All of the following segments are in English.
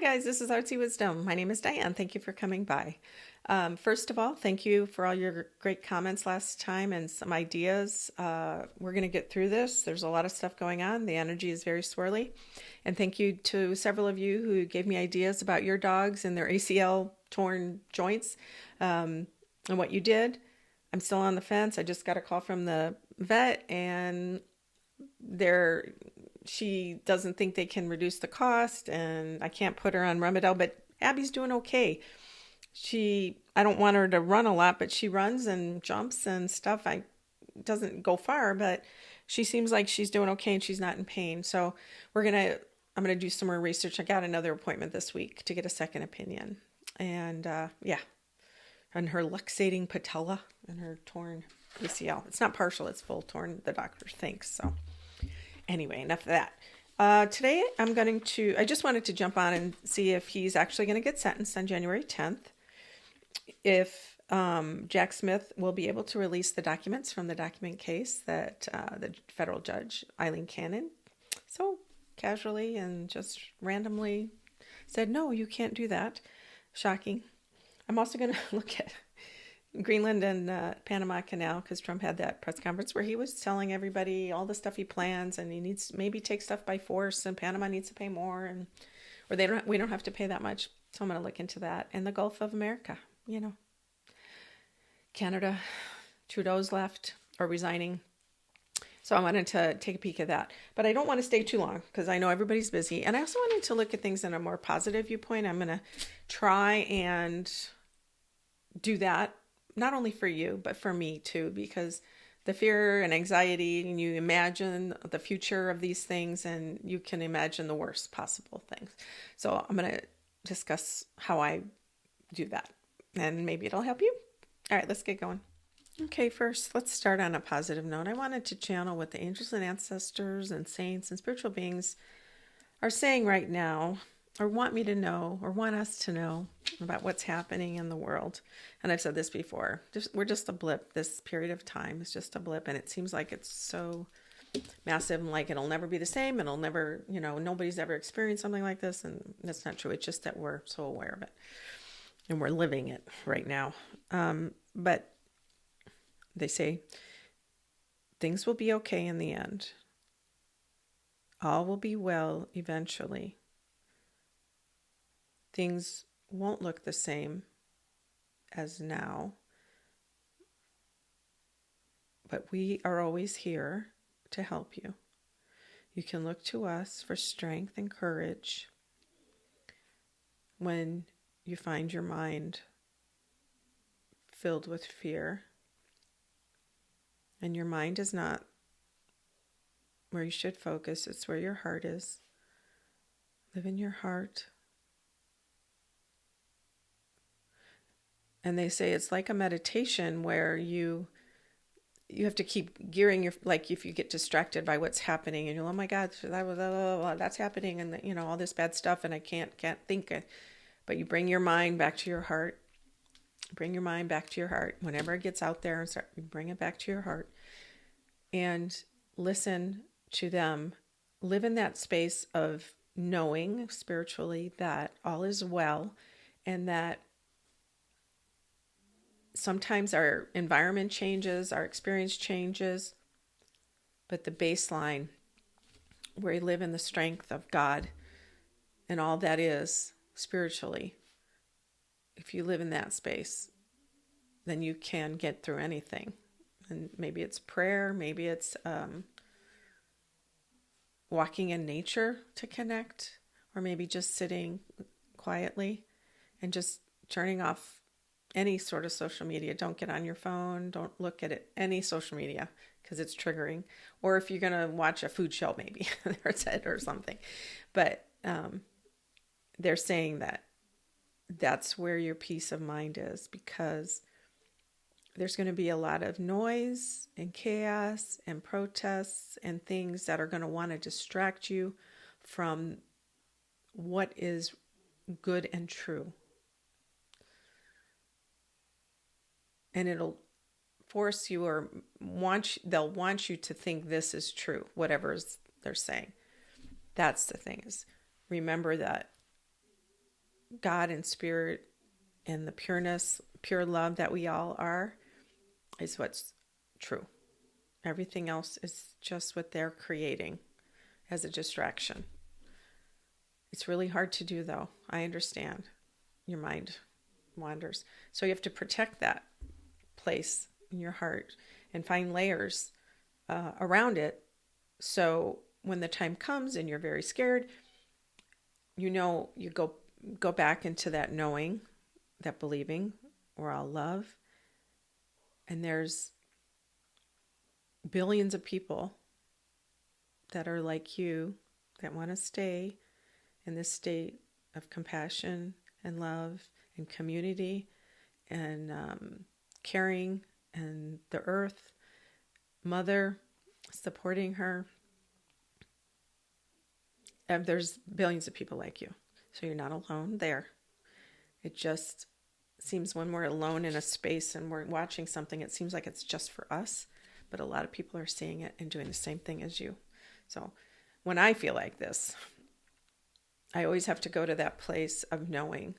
guys, this is ArtsyWisdom. My name is Diane. Thank you for coming by. First of all, thank you for all your great comments last time and some ideas. We're going to get through this. There's a lot of stuff going on. The energy is very swirly. And thank you to several of you who gave me ideas about your dogs and their ACL torn joints and what you did. I'm still on the fence. I just got a call from the vet and she doesn't think they can reduce the cost, and I can't put her on Rimadyl, but Abby's doing okay. I don't want her to run a lot, but she runs and jumps and stuff. Doesn't go far, but she seems like she's doing okay and she's not in pain. So I'm going to do some more research. I got another appointment this week to get a second opinion. And and her luxating patella and her torn ACL. It's not partial, it's full torn, the doctor thinks. So anyway, enough of that. Today I just wanted to jump on and see if he's actually going to get sentenced on January 10th. If Jack Smith will be able to release the documents from the document case that the federal judge, Eileen Cannon, so casually and just randomly said, no, you can't do that. Shocking. I'm also going to look at Greenland and Panama Canal, because Trump had that press conference where he was telling everybody all the stuff he plans, and he needs to maybe take stuff by force, and Panama needs to pay more, or we don't have to pay that much. So I'm going to look into that. And the Gulf of America, Canada, Trudeau's left or resigning. So I wanted to take a peek at that, but I don't want to stay too long because I know everybody's busy. And I also wanted to look at things in a more positive viewpoint. I'm going to try and do that, not only for you, but for me too, because the fear and anxiety, and you imagine the future of these things, and you can imagine the worst possible things. So I'm going to discuss how I do that, and maybe it'll help you. All right, let's get going. Okay, first, let's start on a positive note. I wanted to channel what the angels and ancestors and saints and spiritual beings are saying right now, or want me to know, or want us to know about what's happening in the world. And I've said this before, we're just a blip. This period of time is just a blip, and it seems like it's so massive, and like it'll never be the same, and it'll never, nobody's ever experienced something like this, and that's not true. It's just that we're so aware of it, and we're living it right now. But they say things will be okay in the end. All will be well eventually. Things won't look the same as now, but we are always here to help you. You can look to us for strength and courage when you find your mind filled with fear. And your mind is not where you should focus. It's where your heart is. Live in your heart. And they say it's like a meditation where you have to keep gearing like if you get distracted by what's happening and you're, oh my God, that's happening, and all this bad stuff, and I can't think. But you bring your mind back to your heart. Bring your mind back to your heart. Whenever it gets out there, and bring it back to your heart and listen to them. Live in that space of knowing spiritually that all is well, and that sometimes our environment changes, our experience changes, but the baseline where we live in the strength of God and all that is spiritually, if you live in that space, then you can get through anything. And maybe it's prayer, maybe it's walking in nature to connect, or maybe just sitting quietly and just turning off any sort of social media. Don't get on your phone. Don't look at it, any social media, because it's triggering. Or if you're going to watch a food show, maybe there's it or something. But they're saying that that's where your peace of mind is, because there's going to be a lot of noise and chaos and protests and things that are going to want to distract you from what is good and true. And it'll force you, or they'll want you to think this is true, whatever they're saying. That's the thing, is remember that God and spirit and the pureness, pure love that we all are is what's true. Everything else is just what they're creating as a distraction. It's really hard to do, though. I understand. Your mind wanders. So you have to protect that place in your heart and find layers around it. So when the time comes and you're very scared, you go back into that knowing, that believing we're all love. And there's billions of people that are like you that want to stay in this state of compassion and love and community and caring, and the earth mother, supporting her. And there's billions of people like you. So you're not alone there. It just seems when we're alone in a space and we're watching something, it seems like it's just for us. But a lot of people are seeing it and doing the same thing as you. So when I feel like this, I always have to go to that place of knowing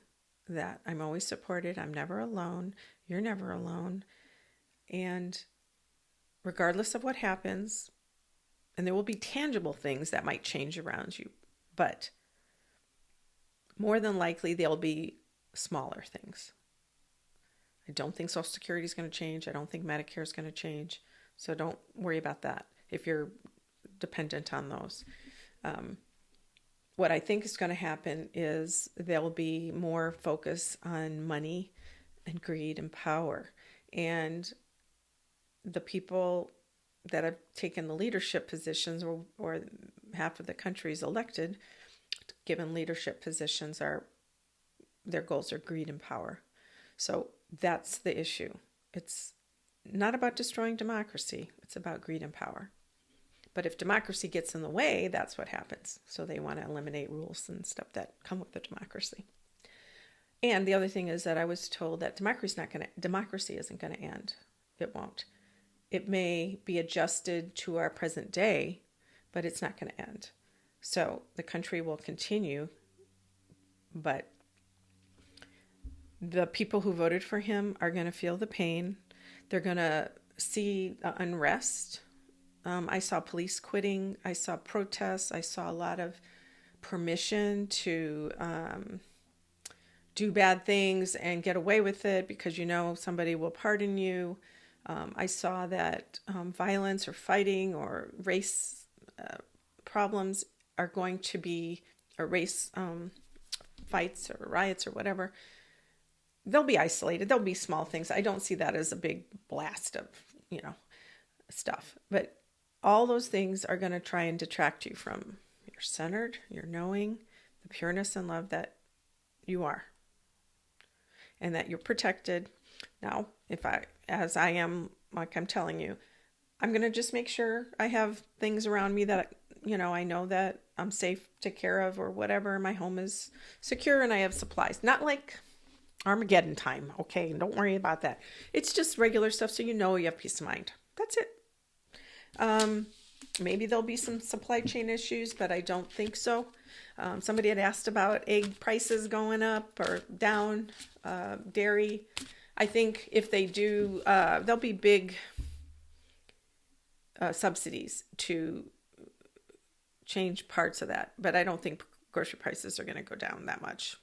that I'm always supported. I'm never alone. You're never alone. And regardless of what happens, and there will be tangible things that might change around you, but more than likely there'll be smaller things. I don't think Social Security is going to change. I don't think Medicare is going to change. So don't worry about that if you're dependent on those. What I think is going to happen is there'll be more focus on money and greed and power. And the people that have taken the leadership positions, or half of the countries elected, given leadership positions, their goals are greed and power. So that's the issue. It's not about destroying democracy. It's about greed and power. But if democracy gets in the way, that's what happens. So they want to eliminate rules and stuff that come with the democracy. And the other thing is that I was told that democracy isn't going to end. It won't. It may be adjusted to our present day, but it's not going to end. So the country will continue, but the people who voted for him are going to feel the pain. They're going to see unrest. I saw police quitting. I saw protests. I saw a lot of permission to do bad things and get away with it because somebody will pardon you. I saw that violence or fighting or race problems are going to be, or race fights or riots or whatever, they'll be isolated. There'll be small things. I don't see that as a big blast of, stuff. But all those things are going to try and detract you from your centered, your knowing, the pureness and love that you are. And that you're protected. Now, as I am, like I'm telling you, I'm going to just make sure I have things around me that, I know that I'm safe to take care of or whatever. My home is secure and I have supplies. Not like Armageddon time, okay? Don't worry about that. It's just regular stuff so you have peace of mind. That's it. Maybe there'll be some supply chain issues, but I don't think so. Somebody had asked about egg prices going up or down, dairy. I think if they do, there'll be big subsidies to change parts of that. But I don't think grocery prices are going to go down that much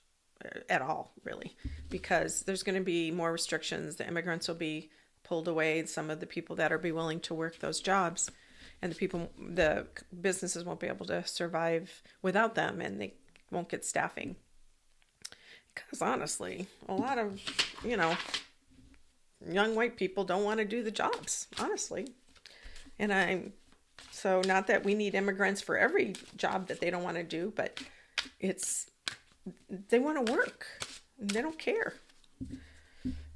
at all, really, because there's going to be more restrictions. The immigrants will be pulled away. Some of the people that are be willing to work those jobs, and the businesses won't be able to survive without them, and they won't get staffing. Because honestly, a lot of, young white people don't want to do the jobs, honestly. And so not that we need immigrants for every job that they don't want to do, but they want to work and they don't care.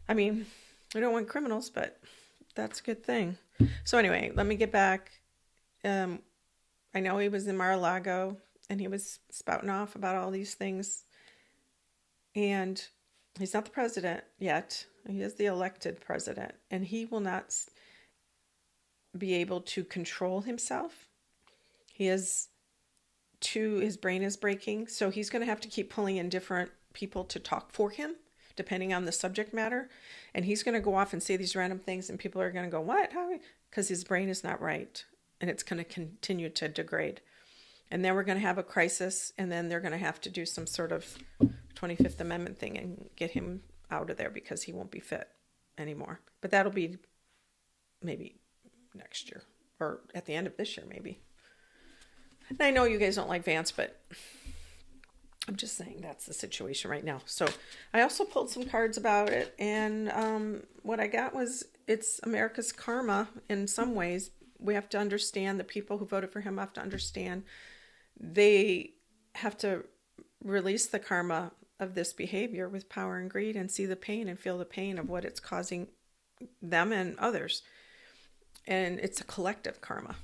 I mean, we don't want criminals, but that's a good thing. So anyway, let me get back. I know he was in Mar-a-Lago and he was spouting off about all these things. And he's not the president yet. He is the elected president. And he will not be able to control himself. His brain is breaking. So he's going to have to keep pulling in different people to talk for him, depending on the subject matter. And he's going to go off and say these random things, and people are going to go, what? How? Because his brain is not right. And it's going to continue to degrade. And then we're going to have a crisis, and then they're going to have to do some sort of 25th Amendment thing and get him out of there because he won't be fit anymore. But that'll be maybe next year or at the end of this year, maybe. And I know you guys don't like Vance, but I'm just saying that's the situation right now. So I also pulled some cards about it, and what I got was it's America's karma in some ways. We have to understand the people who voted for him have to understand they have to release the karma of this behavior with power and greed and see the pain and feel the pain of what it's causing them and others. And it's a collective karma.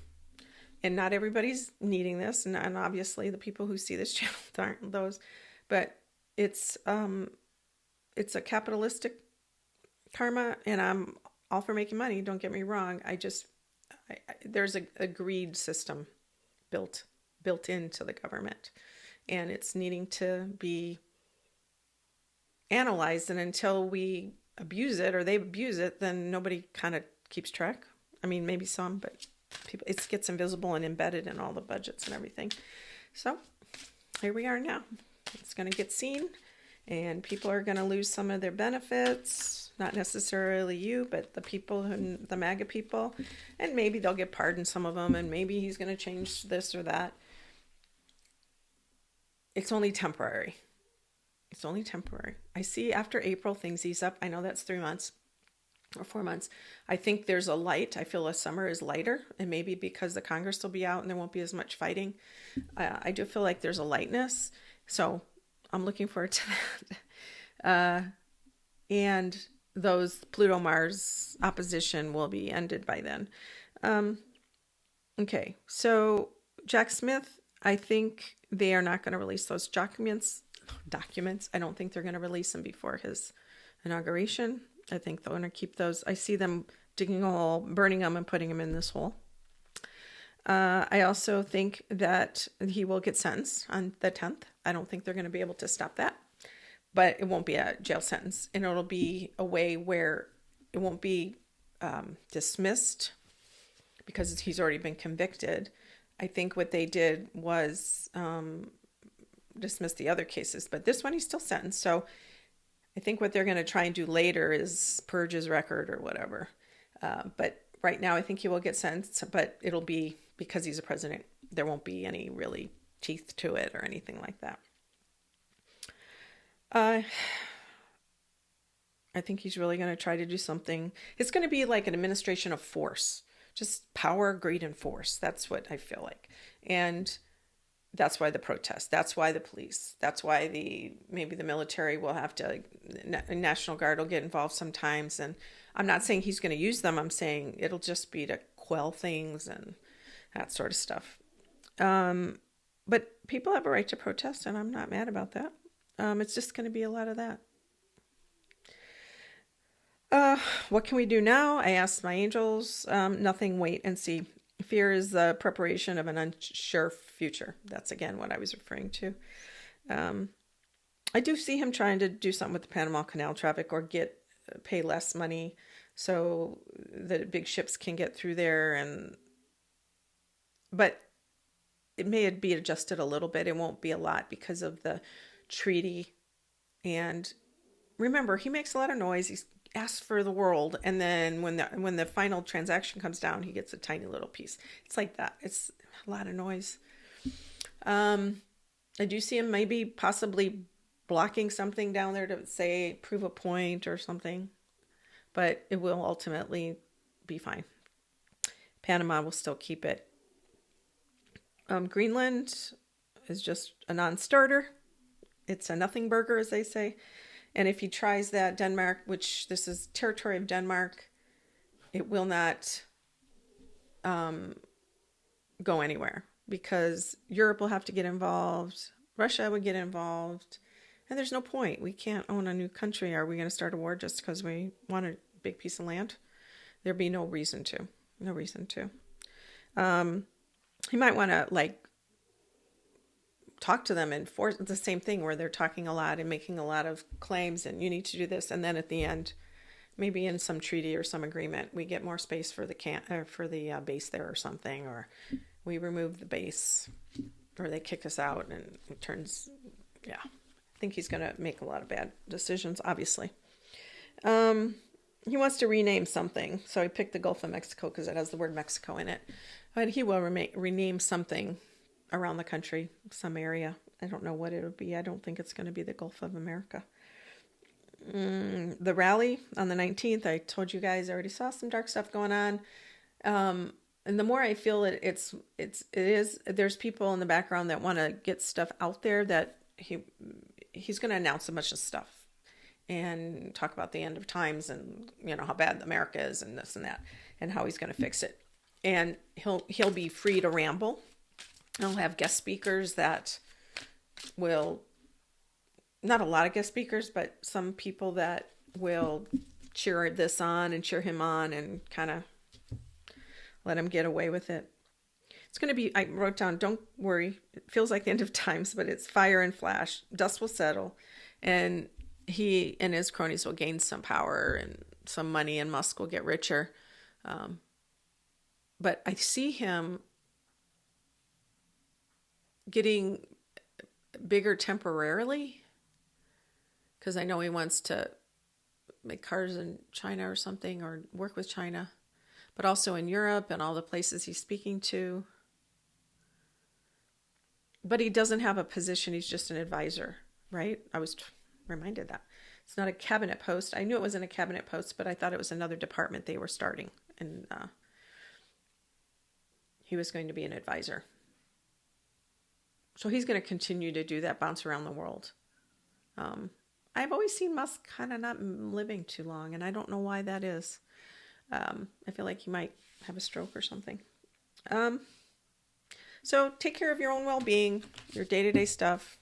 And not everybody's needing this. And obviously the people who see this channel aren't those. But it's a capitalistic karma. And I'm all for making money. Don't get me wrong. There's a greed system built into the government. And it's needing to be analyzed. And until we abuse it or they abuse it, then nobody kind of keeps track. I mean, maybe some, but people, it gets invisible and embedded in all the budgets and everything. So here we are now. It's going to get seen, and people are going to lose some of their benefits. Not necessarily you, but the people, the MAGA people, and maybe they'll get pardoned, some of them, and maybe he's going to change this or that. It's only temporary. It's only temporary. I see after April things ease up. I know that's 3 months. Or 4 months. I think there's a light. I feel a summer is lighter, and maybe because the Congress will be out and there won't be as much fighting. I do feel like there's a lightness. So I'm looking forward to that. And those Pluto-Mars opposition will be ended by then. Okay, so Jack Smith, I think they are not going to release those documents. I don't think they're going to release them before his inauguration. I think they're going to keep those. I see them digging a hole, burning them, and putting them in this hole. I also think that he will get sentenced on the 10th. I don't think they're going to be able to stop that. But it won't be a jail sentence. And it'll be a way where it won't be dismissed because he's already been convicted. I think what they did was dismiss the other cases. But this one, he's still sentenced. So I think what they're going to try and do later is purge his record or whatever. But right now, I think he will get sentenced, but it'll be because he's a president. There won't be any really teeth to it or anything like that. I think he's really going to try to do something. It's going to be like an administration of force, just power, greed, and force. That's what I feel like. And that's why the protest. That's why the police. That's why maybe the military will have to, National Guard will get involved sometimes. And I'm not saying he's going to use them. I'm saying it'll just be to quell things and that sort of stuff. But people have a right to protest, and I'm not mad about that. It's just going to be a lot of that. What can we do now? I asked my angels. Nothing, wait and see. Fear is the preparation of an unsure future. That's again what I was referring to. I do see him trying to do something with the Panama Canal traffic or pay less money so that big ships can get through there. But it may be adjusted a little bit. It won't be a lot because of the treaty. And remember, he makes a lot of noise. He's asks for the world, and then when the final transaction comes down, he gets a tiny little piece. It's like that. It's a lot of noise. I do see him maybe possibly blocking something down there to say prove a point or something, but it will ultimately be fine. Panama will still keep it. Greenland is just a non-starter. It's a nothing burger, as they say. And if he tries that, Denmark, which this is territory of Denmark, it will not go anywhere because Europe will have to get involved. Russia would get involved. And there's no point. We can't own a new country. Are we going to start a war just because we want a big piece of land? There'd be no reason to. No reason to. He might want to, talk to them and force the same thing where they're talking a lot and making a lot of claims and you need to do this. And then at the end, maybe in some treaty or some agreement, we get more space for the base there or something, or we remove the base, or they kick us out, and it turns, yeah. I think he's going to make a lot of bad decisions, obviously. He wants to rename something, so he picked the Gulf of Mexico because it has the word Mexico in it. But he will rename something around the country, some area. I don't know what it would be. I don't think it's going to be the Gulf of America. The rally on the 19th, I told you guys, I already saw some dark stuff going on. And the more I feel there's people in the background that want to get stuff out there, that he's going to announce a bunch of stuff and talk about the end of times and, you know, how bad America is and this and that and how he's going to fix it. And he'll be free to ramble. He'll have guest speakers that will, not a lot of guest speakers, but some people that will cheer this on and cheer him on and kind of let him get away with it. It's going to be, I wrote down, don't worry. It feels like the end of times, but it's fire and flash. Dust will settle, and he and his cronies will gain some power and some money, and Musk will get richer. But I see him getting bigger temporarily, because I know he wants to make cars in China or something, or work with China, but also in Europe and all the places he's speaking to. But he doesn't have a position. He's just an advisor, right? I was reminded that. It's not a cabinet post. I knew it wasn't a cabinet post, but I thought it was another department they were starting. And he was going to be an advisor. So he's going to continue to do that, bounce around the world. I've always seen Musk kind of not living too long, and I don't know why that is. I feel like he might have a stroke or something. So take care of your own well-being, your day-to-day stuff.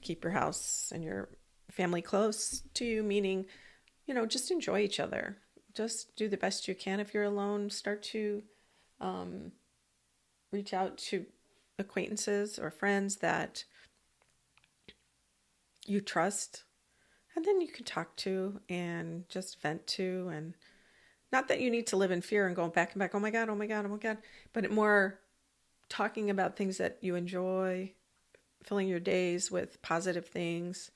Keep your house and your family close to you, meaning, you know, just enjoy each other. Just do the best you can. If you're alone, start to reach out to acquaintances or friends that you trust, and then you can talk to and just vent to. And not that you need to live in fear and go back and back, oh my God, oh my God, oh my God, but more talking about things that you enjoy, filling your days with positive things.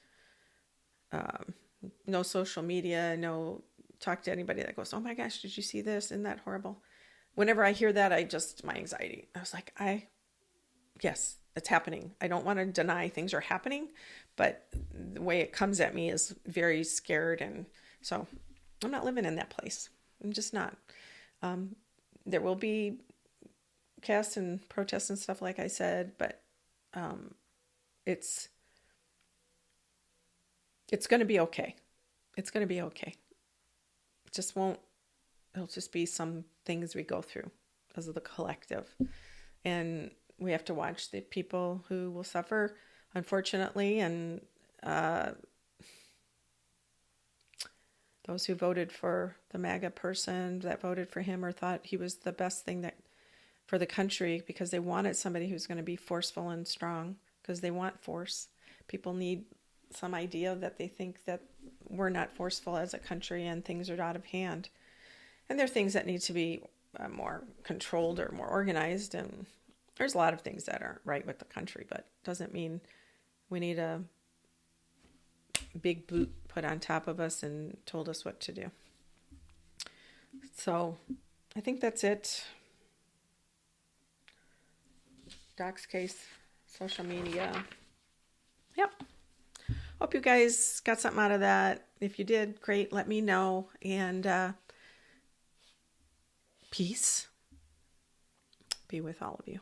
No social media, no talk to anybody that goes, oh my gosh, did you see this? Isn't that horrible? Whenever I hear that, my anxiety, I was like, yes, it's happening. I don't want to deny things are happening, but the way it comes at me is very scared. And so I'm not living in that place. I'm just not. There will be chaos and protests and stuff, like I said, but it's going to be okay. It's going to be okay. It'll just be some things we go through as the collective. And we have to watch the people who will suffer, unfortunately, and those who voted for the MAGA person, that voted for him or thought he was the best thing for the country, because they wanted somebody who's going to be forceful and strong, because they want force. People need some idea that they think that we're not forceful as a country and things are out of hand. And there are things that need to be more controlled or more organized. And there's a lot of things that aren't right with the country, but doesn't mean we need a big boot put on top of us and told us what to do. So I think that's it. Doc's case, social media. Yep. Hope you guys got something out of that. If you did, great. Let me know. And peace be with all of you.